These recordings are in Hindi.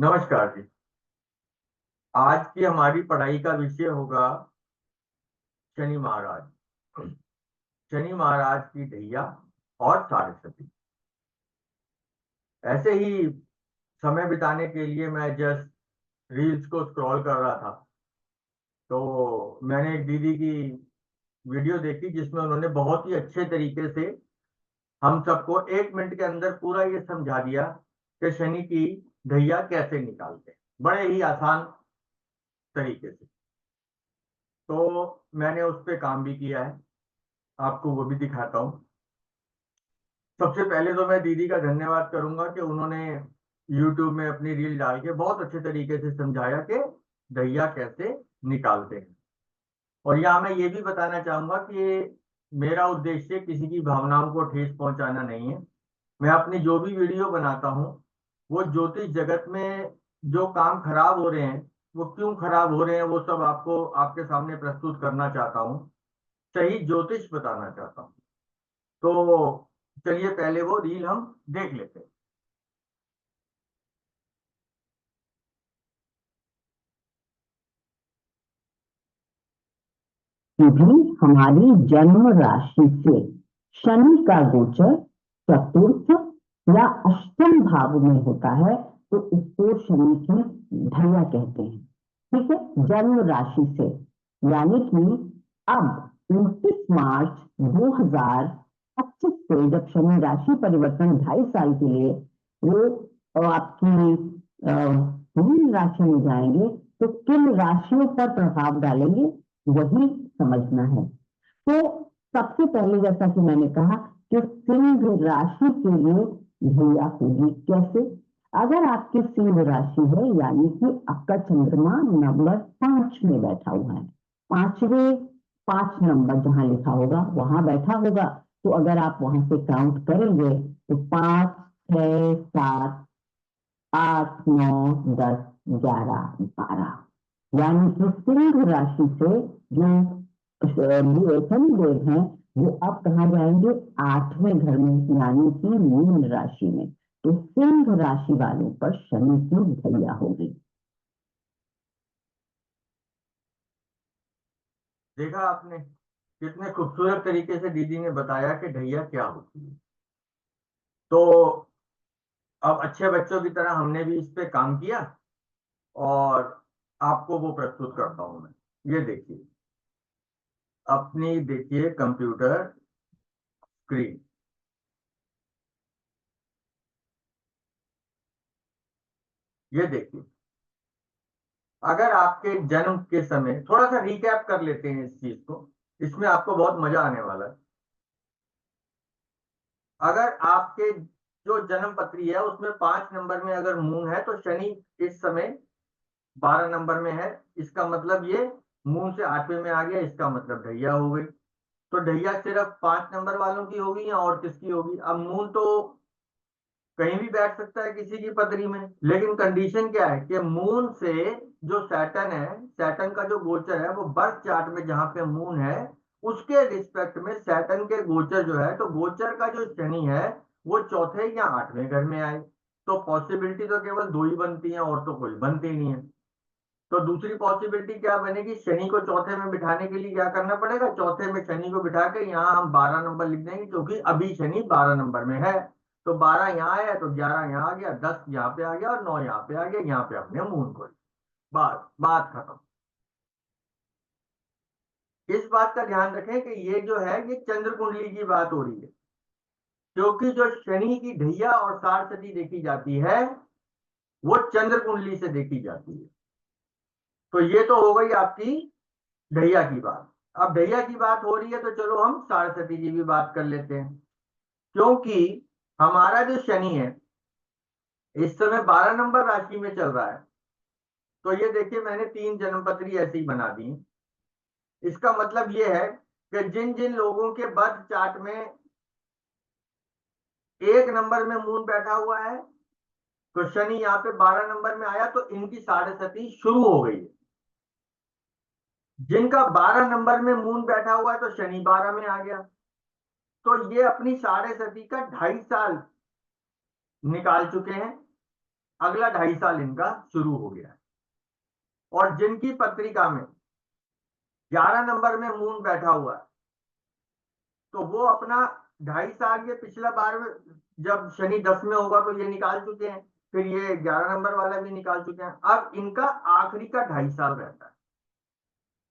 नमस्कार जी। आज की हमारी पढ़ाई का विषय होगा शनि महाराज। शनि महाराज की ढैया और सरस्वती। ऐसे ही समय बिताने के लिए मैं जस्ट रील्स को स्क्रॉल कर रहा था, तो मैंने एक दीदी की वीडियो देखी जिसमें उन्होंने बहुत ही अच्छे तरीके से हम सबको 1 मिनट के अंदर पूरा ये समझा दिया कि शनि की ढैया कैसे निकालते हैं, बड़े ही आसान तरीके से। तो मैंने उस पर काम भी किया है, आपको वो भी दिखाता हूँ। सबसे पहले तो मैं दीदी का धन्यवाद करूंगा कि उन्होंने YouTube में अपनी रील डाल के बहुत अच्छे तरीके से समझाया कि दहिया कैसे निकालते हैं। और यहाँ मैं ये भी बताना चाहूंगा कि मेरा उद्देश्य किसी की भावनाओं को ठेस पहुंचाना नहीं है। मैं अपनी जो भी वीडियो बनाता हूँ वो ज्योतिष जगत में जो काम खराब हो रहे हैं, वो क्यों खराब हो रहे हैं, वो सब आपको आपके सामने प्रस्तुत करना चाहता हूँ। सही ज्योतिष बताना चाहता हूँ। तो चलिए पहले वो रील हम देख लेते हैं। भी हमारी जन्म राशि से शनि का गोचर चतुर्थ या अष्टम भाव में होता है, तो इसको शनि की ढैया कहते हैं। ठीक है, जन्म राशि से, यानी कि अब 29 मार्च 2025 से जब शनि राशि परिवर्तन 2.5 साल के लिए वो आपकी मीन राशि में जाएंगे, तो किन राशियों पर प्रभाव डालेंगे वही समझना है। तो सबसे पहले, जैसा कि मैंने कहा, कि सिंह राशि के लिए ढैया होगी कैसे। अगर आपकी सिंह राशि है, यानी कि आपका चंद्रमा नंबर 5 में बैठा हुआ है, पांचवें 5 नंबर जहां लिखा होगा वहां बैठा होगा, तो अगर आप वहां से काउंट करेंगे तो 5, 6, 7, 8, 9, 10, 11, 12, यानी कि सिंह राशि से जो शनिदेव हैं वो अब कहा जाएंगे 8वें घर में, यानी कि मीन राशि में। तो सिंह राशि वालों पर शनि की ढैया होगी। देखा आपने कितने खूबसूरत तरीके से दीदी ने बताया कि ढैया क्या होती है। तो अब अच्छे बच्चों की तरह हमने भी इस पे काम किया और आपको वो प्रस्तुत करता हूं मैं। ये देखिए, अपनी देखिए कंप्यूटर स्क्रीन। ये देखिए, अगर आपके जन्म के समय, थोड़ा सा रिकैप कर लेते हैं इस चीज को, इसमें आपको बहुत मजा आने वाला है। अगर आपके जो जन्म पत्री है उसमें 5 नंबर में अगर मून है तो शनि इस समय 12 नंबर में है। इसका मतलब ये मून से 8वें में आ गया, इसका मतलब ढैया हो गई। तो ढैया सिर्फ 5 नंबर वालों की होगी या और किसकी होगी? अब मून तो कहीं भी बैठ सकता है किसी की पत्री में, लेकिन कंडीशन क्या है कि मून से जो सैटर्न है, सैटर्न का जो गोचर है वो बर्थ चार्ट में जहां पे मून है उसके रिस्पेक्ट में सैटर्न के गोचर जो है, तो गोचर का जो शनि है वो चौथे या 8वें घर में आए। तो पॉसिबिलिटी तो केवल दो ही बनती है और तो कोई बनती नहीं है। तो दूसरी पॉसिबिलिटी क्या बनेगी? शनि को चौथे में बिठाने के लिए क्या करना पड़ेगा? चौथे में शनि को बिठा के यहाँ हम 12 नंबर लिख देंगे, क्योंकि अभी शनि 12 नंबर में है। तो 12 यहाँ आया तो 11 यहाँ आ गया, 10 यहाँ पे आ गया और 9 यहाँ पे आ गया। यहाँ पे अपने मून को, बस बात खत्म। इस बात का ध्यान रखें कि ये जो है ये चंद्र कुंडली की बात हो रही है, क्योंकि जो शनि की ढैया और साढ़ देखी जाती है वो चंद्र कुंडली से देखी जाती है। तो ये तो हो गई आपकी ढैया की बात। अब ढैया की बात हो रही है तो चलो हम सरस्वती जी की बात कर लेते हैं। क्योंकि हमारा जो शनि है इस समय 12 नंबर राशि में चल रहा है। तो ये देखिए, मैंने 3 जन्मपत्री ऐसे ही बना दी। इसका मतलब ये है कि जिन जिन लोगों के बर्थ चार्ट में 1 नंबर में मून बैठा हुआ है, तो शनि यहाँ पे 12 नंबर में आया तो इनकी साढ़े शुरू हो गई है। जिनका 12 नंबर में मून बैठा हुआ है तो शनि 12 में आ गया, तो ये अपनी साढ़े का 2.5 साल निकाल चुके हैं। अगला 2.5 साल इनका शुरू हो गया है। और जिनकी पत्रिका में 11 नंबर में मून बैठा हुआ है, तो वो अपना 2.5 साल, ये पिछला बार में जब शनि 10 में होगा तो ये निकाल चुके हैं, फिर ये 11 नंबर वाला भी निकाल चुके हैं। अब इनका आखिरी का 2.5 साल रहता है।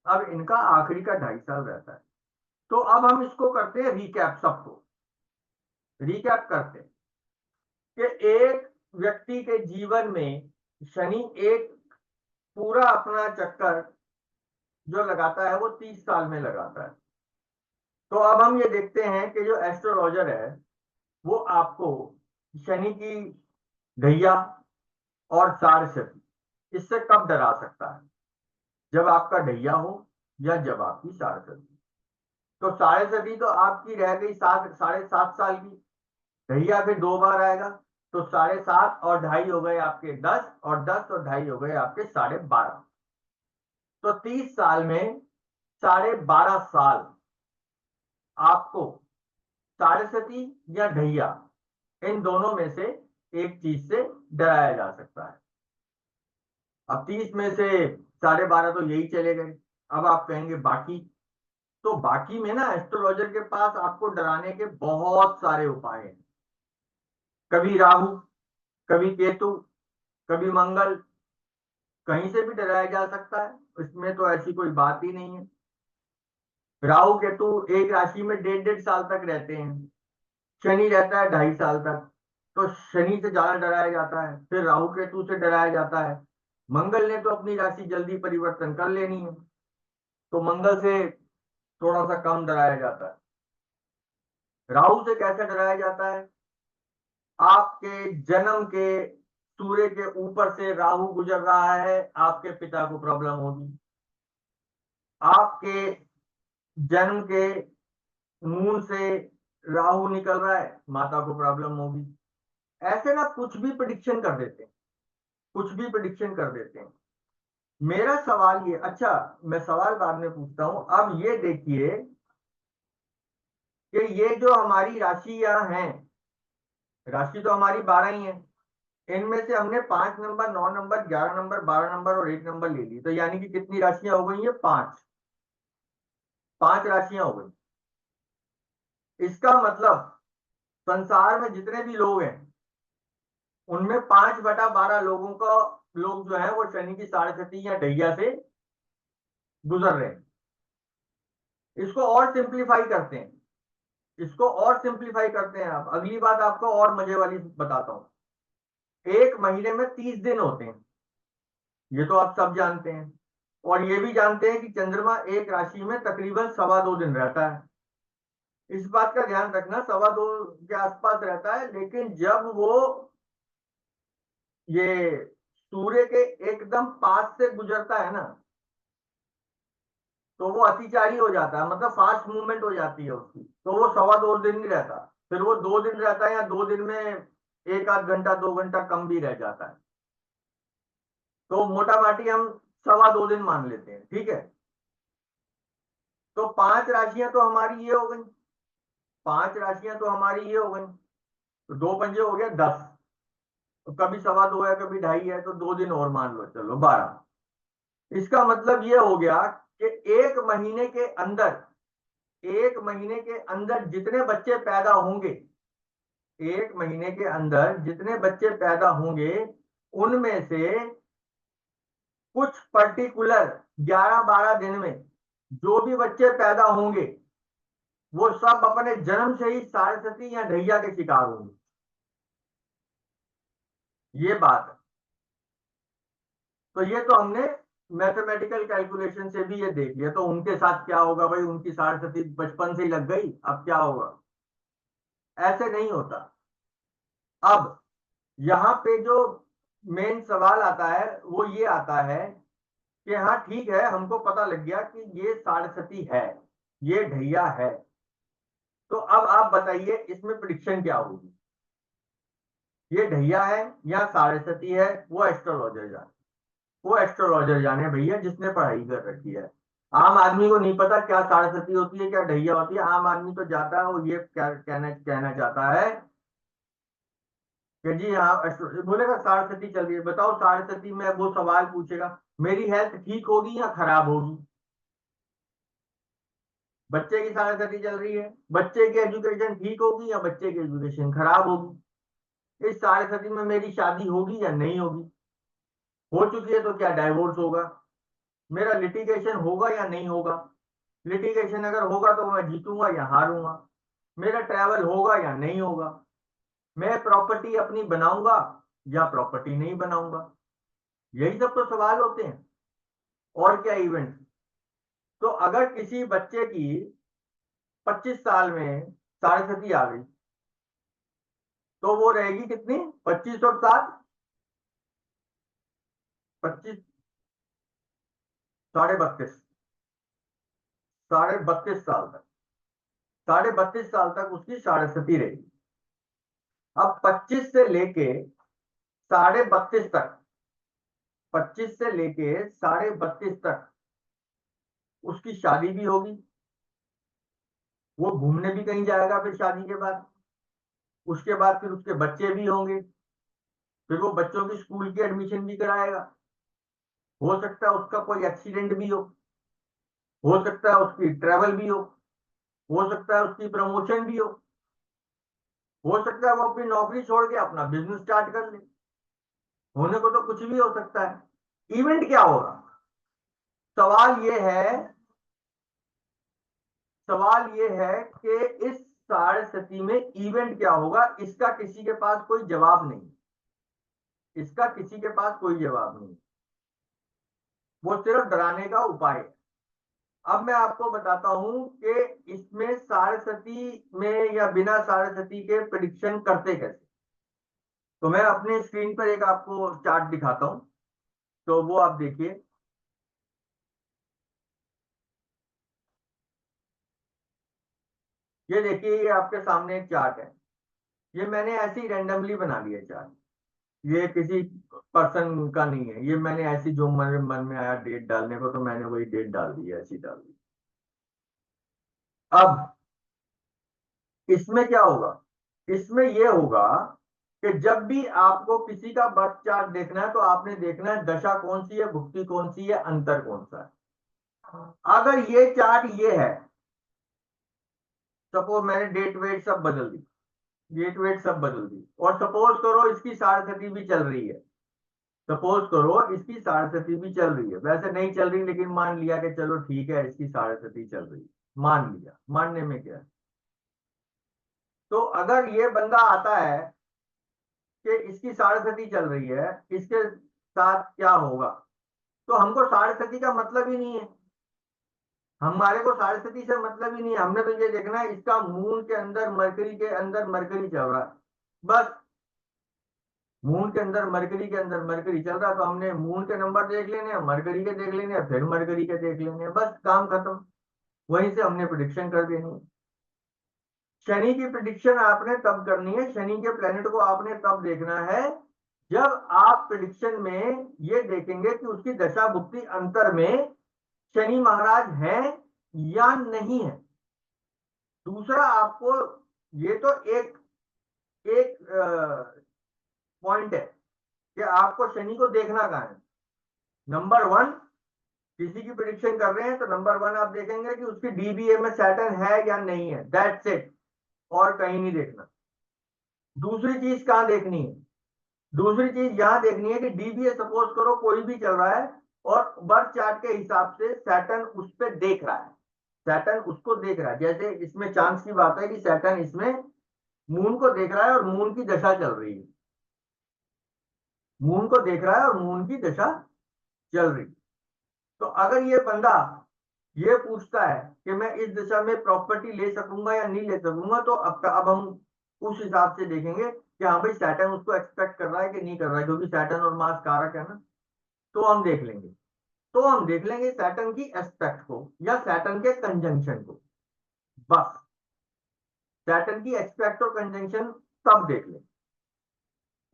अब इनका आखिरी का 2.5 साल रहता है। तो अब हम इसको करते हैं रिकैप, सबको रिकैप करते हैं कि एक व्यक्ति के जीवन में शनि एक पूरा अपना चक्कर जो लगाता है वो 30 साल में लगाता है। तो अब हम ये देखते हैं कि जो एस्ट्रोलॉजर है वो आपको शनि की ढैया और साढ़े इससे कब डरा सकता है, जब आपका ढैया हो या जब आपकी साढ़े। तो साढ़े तो आपकी रह गई 7 साढ़े 7 साल की। ढैया फिर 2 बार आएगा, तो 7.5 और 2.5 हो गए आपके 10, और 10 और 2.5 हो गए आपके 12.5। तो 30 साल में 12.5 साल आपको साढ़े या ढैया, इन दोनों में से एक चीज से डराया जा सकता है। अब 30 में से 12.5 तो यही चले गए। अब आप कहेंगे बाकी, तो बाकी में ना एस्ट्रोलॉजर के पास आपको डराने के बहुत सारे उपाय हैं। कभी राहु, कभी केतु, कभी मंगल, कहीं से भी डराया जा सकता है, इसमें तो ऐसी कोई बात ही नहीं है। राहु केतु एक राशि में 1.5 1.5 साल तक रहते हैं, शनि रहता है 2.5 साल तक। तो शनि से ज्यादा डराया जाता है, फिर राहु केतु से डराया जाता है। मंगल ने तो अपनी राशि जल्दी परिवर्तन कर लेनी है, तो मंगल से थोड़ा सा कम डराया जाता है। राहु से कैसे डराया जाता है? आपके जन्म के सूर्य के ऊपर से राहु गुजर रहा है, आपके पिता को प्रॉब्लम होगी। आपके जन्म के मून से राहु निकल रहा है, माता को प्रॉब्लम होगी। ऐसे ना कुछ भी प्रिडिक्शन कर देते हैं, कुछ भी प्रिडिक्शन कर देते हैं। मेरा सवाल ये, अच्छा मैं सवाल बाद में पूछता हूं, अब ये देखिए कि ये जो हमारी राशियां हैं, राशि तो हमारी 12 ही है, इनमें से हमने 5 नंबर, 9 नंबर, 11 नंबर, 12 नंबर और 1 नंबर ले ली, तो यानी कि कितनी राशियां हो गई? ये 5, 5 राशियां हो गई। इसका मतलब संसार में जितने भी लोग हैं उनमें 5/12 लोगों का, लोग जो है वो शनि की साढ़े या ढैया से गुजर रहे हैं। इसको और सिंप्लीफाई करते हैं, इसको और सिंप्लीफाई करते हैं। आप अगली बात आपको और मजे वाली बताता हूं। एक महीने में 30 दिन होते हैं, ये तो आप सब जानते हैं। और ये भी जानते हैं कि चंद्रमा एक राशि में तकरीबन 2.25 दिन रहता है। इस बात का ध्यान रखना, 2.25 के आसपास रहता है, लेकिन जब वो ये सूर्य के एकदम पास से गुजरता है ना, तो वो अतिचारी हो जाता है, मतलब फास्ट मूवमेंट हो जाती है उसकी, तो वो 2.25 दिन नहीं रहता। फिर वो 2 दिन रहता है, या 2 दिन में 1 आध घंटा 2 घंटा कम भी रह जाता है। तो मोटा माटी हम 2.25 दिन मान लेते हैं, ठीक है। तो 5 राशियां तो हमारी ये हो गई, 5 राशियां तो हमारी ये हो गई, तो 2 पंजे हो गया 10। तो कभी 2.25 है, कभी 2.5 है, तो 2 दिन और मान लो, चलो 12। इसका मतलब ये हो गया कि एक महीने के अंदर, एक महीने के अंदर जितने बच्चे पैदा होंगे, एक महीने के अंदर जितने बच्चे पैदा होंगे, उनमें से कुछ पर्टिकुलर 11-12 दिन में जो भी बच्चे पैदा होंगे वो सब अपने जन्म से ही सारस्वती या ढैया के शिकार होंगे। ये बात है। तो ये तो हमने मैथमेटिकल कैलकुलेशन से भी ये देख लिया। तो उनके साथ क्या होगा भाई? उनकी सारस्वती बचपन से ही लग गई, अब क्या होगा? ऐसे नहीं होता। अब यहाँ पे जो मेन सवाल आता है वो ये आता है कि हाँ ठीक है, हमको पता लग गया कि ये सारस्वती है, ये ढैया है, तो अब आप बताइए इसमें प्रिडिक्शन क्या होगी? ये ढैया है या सारस्वती है, वो एस्ट्रोलॉजर जाने, वो एस्ट्रोलॉजर जाने भैया, जिसने पढ़ाई कर रखी है। आम आदमी को नहीं पता क्या सारस्वती होती है, क्या ढैया होती है। आम आदमी तो जाता है, वो ये क्या कहना कहना चाहता है कि जी हाँ बोलेगा साढ़े सती चल रही है, बताओ साढ़े सती में वो सवाल पूछेगा मेरी हेल्थ ठीक होगी या खराब होगी। बच्चे की साढ़े सती चल रही है, बच्चे की एजुकेशन ठीक होगी या बच्चे की एजुकेशन खराब होगी। इस साढ़े सती में मेरी शादी होगी या नहीं होगी, हो चुकी है तो क्या डाइवोर्स होगा, मेरा लिटिगेशन होगा या नहीं होगा, लिटिगेशन अगर होगा तो मैं जीतूंगा या हारूंगा, मेरा ट्रैवल होगा या नहीं होगा, मैं प्रॉपर्टी अपनी बनाऊंगा या प्रॉपर्टी नहीं बनाऊंगा। यही सब तो सवाल होते हैं, और क्या इवेंट। तो अगर किसी बच्चे की 25 साल में साढ़े सती आ गई तो वो रहेगी कितनी, 25 और 7, 25, 32.5, 32.5 साल तक, 32.5 साल तक उसकी साढ़े सती रहेगी। अब 25 से लेके 32.5 तक, 25 से लेके 32.5 तक उसकी शादी भी होगी, वो घूमने भी कहीं जाएगा फिर शादी के बाद, उसके बाद फिर उसके बच्चे भी होंगे, फिर वो बच्चों की स्कूल की एडमिशन भी कराएगा, हो सकता है उसका कोई एक्सीडेंट भी हो सकता है उसकी ट्रैवल भी हो सकता है उसकी प्रमोशन भी हो सकता है वो अपनी नौकरी छोड़ के अपना बिजनेस स्टार्ट कर ले, होने को तो कुछ भी हो सकता है। इवेंट क्या होगा, सवाल ये है, सवाल ये है कि इस साढ़े सती में इवेंट क्या होगा, इसका किसी के पास कोई जवाब नहीं, इसका किसी के पास कोई जवाब नहीं, वो सिर्फ डराने का उपाय है। अब मैं आपको बताता हूं कि इसमें साढ़े सती में या बिना साढ़े सती के प्रिडिक्शन करते कैसे। तो मैं अपने स्क्रीन पर एक आपको चार्ट दिखाता हूं, तो वो आप देखिए। ये देखिए, ये आपके सामने एक चार्ट है, ये मैंने ऐसे ही रैंडमली बना लिया चार्ट, ये किसी पर्सन का नहीं है, ये मैंने ऐसी जो मन में आया डेट डालने को तो मैंने वही डेट डाल दी, ऐसी डाल दी। अब इसमें क्या होगा, इसमें ये होगा कि जब भी आपको किसी का बर्थ चार्ट देखना है तो आपने देखना है दशा कौन सी है, भुक्ति कौन सी है, अंतर कौन सा है। अगर ये चार्ट ये है, सपोज मैंने डेट वेट सब बदल दी, डेट वेट सब बदल दी, और सपोज करो इसकी साढ़े सती भी चल रही है, सपोज करो इसकी साढ़े सती भी चल रही है, वैसे नहीं चल रही लेकिन मान लिया कि चलो ठीक है इसकी साढ़े सती चल रही है, मान लिया, मानने में क्या है। तो अगर ये बंदा आता है कि इसकी साढ़े सती चल रही है, इसके साथ क्या होगा, तो हमको साढ़े सती का मतलब ही नहीं है, हमारे को साढ़े सती से मतलब ही नहीं है, हमने तो ये देखना है इसका मून के अंदर मरकरी के अंदर मरकरी चल रहा है, बस। मून के अंदर मरकरी के अंदर मरकरी चल रहा है तो हमने मून के नंबर देख लेने हैं, मरकरी के देख लेने हैं, फिर मरकरी के देख लेने हैं, बस काम खत्म। वहीं से हमने प्रिडिक्शन कर देनी है। शनि की प्रिडिक्शन आपने तब करनी है, शनि के प्लेनेट को आपने तब देखना है जब आप प्रिडिक्शन में ये देखेंगे कि उसकी दशा भुक्ति अंतर में शनि महाराज हैं या नहीं है। दूसरा आपको, ये तो एक एक पॉइंट है कि आपको शनि को देखना कहाँ है। नंबर वन, किसी की प्रिडिक्शन कर रहे हैं तो नंबर वन आप देखेंगे कि उसकी डीबीए में सैटर्न है या नहीं है, दैट्स इट, और कहीं नहीं देखना। दूसरी चीज कहाँ देखनी है, दूसरी चीज यहां देखनी है कि डीबीए सपोज करो कोई भी चल रहा है और बर्थ चार्ट के हिसाब से सैटर्न उस पर देख रहा है, सैटर्न उसको देख रहा है, जैसे इसमें चांस की बात है कि सैटर्न इसमें मून को देख रहा है और मून की दशा चल रही है, मून को देख रहा है और मून की दशा चल रही है। तो अगर ये बंदा ये पूछता है कि मैं इस दिशा में प्रॉपर्टी ले सकूंगा या नहीं ले सकूंगा, तो अब हम उस हिसाब से देखेंगे कि हाँ भाई सैटर्न उसको एक्सपेक्ट कर रहा है कि नहीं कर रहा है, क्योंकि सैटर्न और मार्स कारक है ना। तो हम देख लेंगे, तो हम देख लेंगे सैटर्न की एस्पेक्ट को या सैटर्न के कंजंक्शन को, बस। सैटर्न की एस्पेक्ट और कंजंक्शन तब देख लेंगे।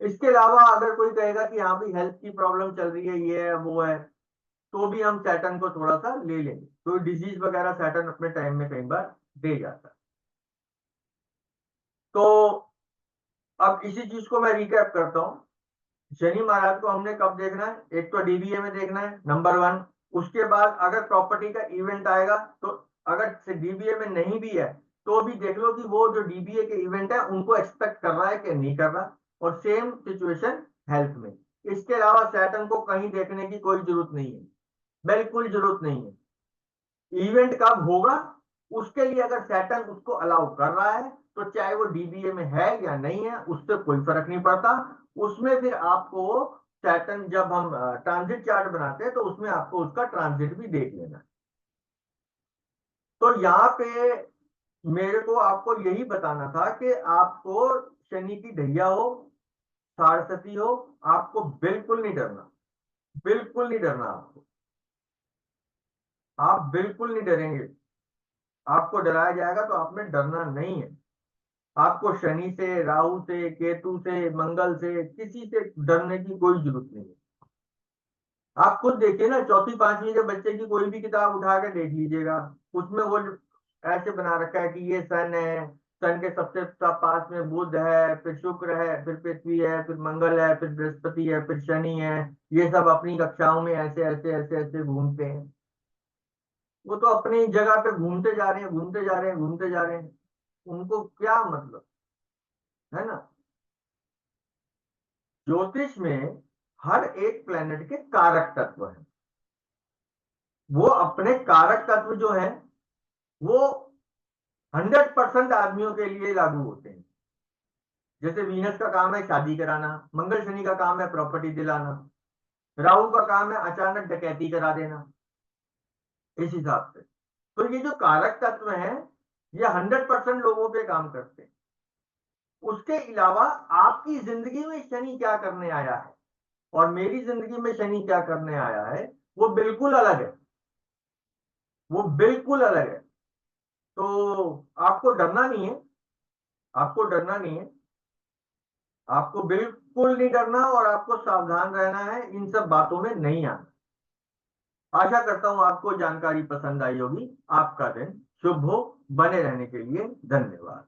इसके अलावा अगर कोई कहेगा कि हाँ भाई हेल्थ की प्रॉब्लम चल रही है, ये है वो है, तो भी हम सैटर्न को थोड़ा सा ले लेंगे, तो डिजीज वगैरह सैटर्न अपने टाइम में कई बार दे जाता है। तो अब इसी चीज को मैं रिकैप करता हूँ। शनि महाराज को हमने कब देखना है? एक तो डीबीए में देखना है, नंबर 1। उसके बाद अगर प्रॉपर्टी का इवेंट आएगा तो अगर डीबीए में नहीं भी है तो भी देख लो कि वो जो डीबीए के इवेंट है उनको एक्सपेक्ट कर रहा है कि नहीं कर रहा। और सेम सिचुएशन हेल्थ में। इसके अलावा सैटर्न को कहीं देखने की कोई जरूरत नहीं है, बिल्कुल जरूरत नहीं है। इवेंट कब होगा उसके लिए अगर सैटर्न उसको अलाउ कर रहा है तो चाहे वो डीबीए में है या नहीं है उससे कोई फर्क नहीं पड़ता। उसमें फिर आपको सैटर्न, जब हम ट्रांजिट चार्ट बनाते हैं तो उसमें आपको उसका ट्रांजिट भी देख लेना है। तो यहाँ पे मेरे को आपको यही बताना था कि आपको शनि की ढैया हो, साढ़े हो, आपको बिल्कुल नहीं डरना, बिल्कुल नहीं डरना आपको। आप बिल्कुल नहीं डरेंगे। आपको डराया जाएगा तो आप में डरना नहीं है। आपको शनि से, राहु से, केतु से, मंगल से, किसी से डरने की कोई जरूरत नहीं है। आप खुद देखिए ना, चौथी पांचवी के बच्चे की कोई भी किताब उठा के देख लीजिएगा, उसमें वो ऐसे बना रखा है कि ये सन है, सन के सबसे पास में बुध है, फिर शुक्र है, फिर पृथ्वी है, फिर मंगल है, फिर बृहस्पति है, फिर शनि है। ये सब अपनी कक्षाओं में ऐसे ऐसे ऐसे ऐसे घूमते हैं। वो तो अपनी जगह पे घूमते जा रहे हैं, घूमते जा रहे हैं, घूमते जा रहे हैं। उनको क्या मतलब, है ना? ज्योतिष में हर एक प्लेनेट के कारक तत्व हैं। वो अपने कारक तत्व जो है वो 100% आदमियों के लिए लागू होते हैं। जैसे वीनस का काम है शादी कराना, मंगल शनि का काम है प्रॉपर्टी दिलाना, राहु का काम है अचानक डकैती करा देना। इस हिसाब से तो ये जो कारक तत्व हैं ये 100% लोगों पे काम करते हैं। उसके अलावा आपकी जिंदगी में शनि क्या करने आया है और मेरी जिंदगी में शनि क्या करने आया है, वो बिल्कुल अलग है। वो बिल्कुल अलग है। तो आपको डरना नहीं है, आपको डरना नहीं है। आपको बिल्कुल नहीं डरना और आपको सावधान रहना है, इन सब बातों में नहीं आना। आशा करता हूं आपको जानकारी पसंद आई होगी। आपका दिन शुभ हो। बने रहने के लिए धन्यवाद।